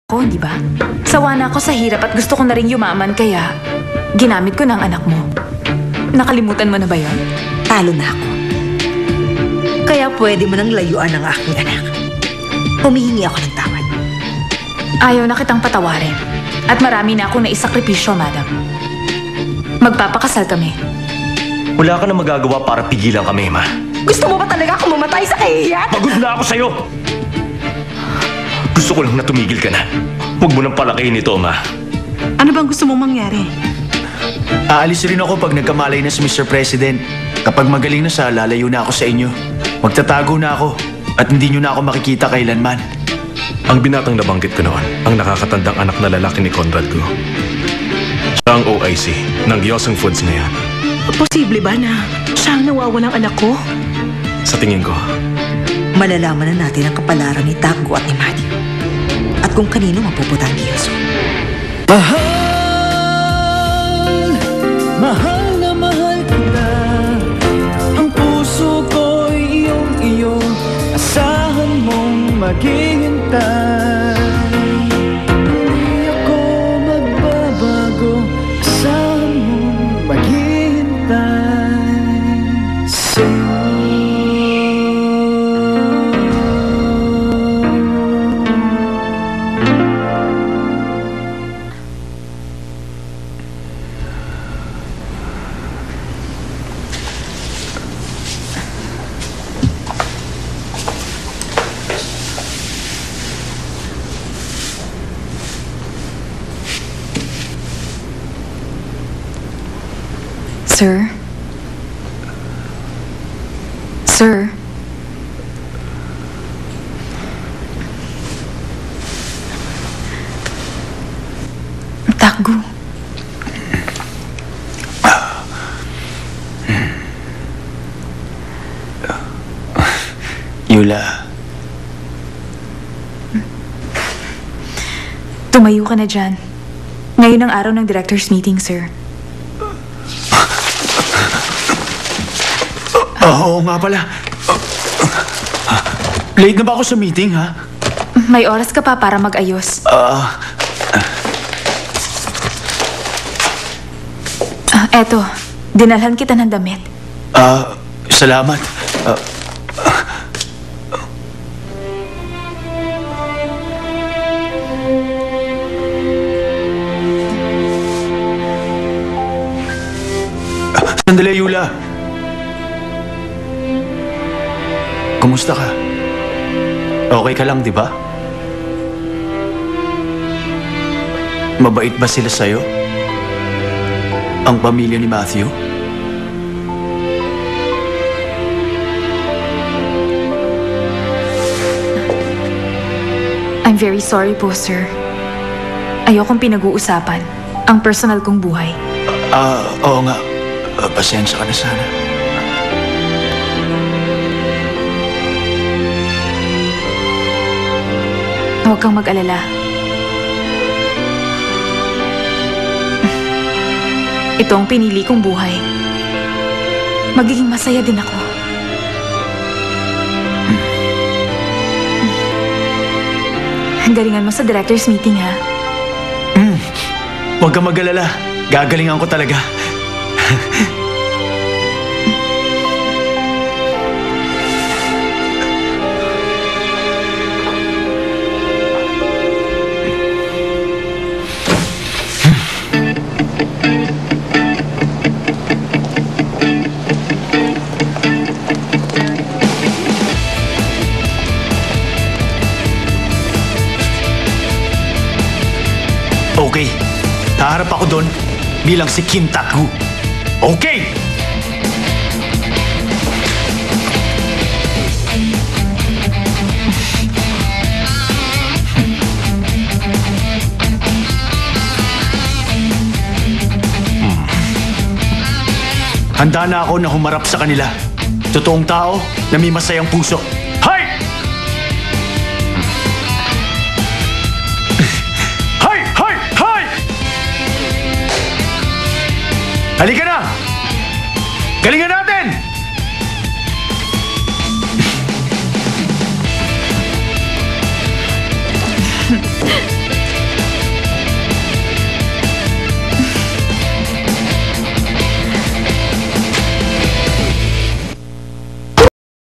Ako, di ba? Sawa na ako sa hirap at gusto ko na rin yumaman kaya ginamit ko ng anak mo. Nakalimutan mo na ba yon? Talo na ako. Kaya pwede mo nang layuan ang aking anak. Humihingi ako ng tawad. Ayaw na kitang patawarin. At marami na akong naisakripisyo, madam. Magpapakasal kami. Wala ka na magagawa para pigilan kami, ma. Gusto mo ba talaga akong mamatay sa kahihiyan? Pagod na ako sa'yo! Gusto ko lang na tumigil ka na. Huwag mo nang palakihin ito, ma. Ano bang gusto mong mangyari? Aalis rin ako pag nagkamalay na si Mr. President. Kapag magaling na siya, lalayo na ako sa inyo. Magtatago na ako at hindi nyo na ako makikita kailanman. Ang binatang nabanggit ko noon, ang nakakatandang anak na lalaki ni Conrad ko. Siya ang OIC ng Yoseng Foods ngayon. Posible ba na siya ang nawawalang anak ko? Sa tingin ko, Malalaman na natin ang kapalaran ni Takgo at ni Matthew. At kung kanino mapupunta ang Diyos. Mahal na mahal kita. Ang puso ko'y iyong asahan mong maghihintay. Hindi ako magbabago, asahan mong maghihintay sa'yo. Sir? Sir? Takgo. Yula, Tumayo ka na dyan. Ngayon ang araw ng director's meeting, sir. oo nga pala. Late na ba ako sa meeting, ha? May oras ka pa para mag-ayos. Eto, dinalhan kita ng damit. Salamat. Sandali, Yula. Kumusta ka? Okay ka lang, di ba? Mabait ba sila sa'yo? Ang pamilya ni Matthew? I'm very sorry po, sir. Ayokong pinag-uusapan ang personal kong buhay. Oo nga. Pasensya ka na sana. Huwag kang mag-alala. Ito ang pinili kong buhay. Magiging masaya din ako. Galingan mo sa director's meeting, ha? Huwag kang mag-alala. Gagalingan ko talaga. Okay, haharap ako doon bilang si Kim Takgo. Okay! Handa na ako na humarap sa kanila. Totoong tao na may masayang puso. Hay! Hay! Hay! Hay! Halika na! Galingan natin!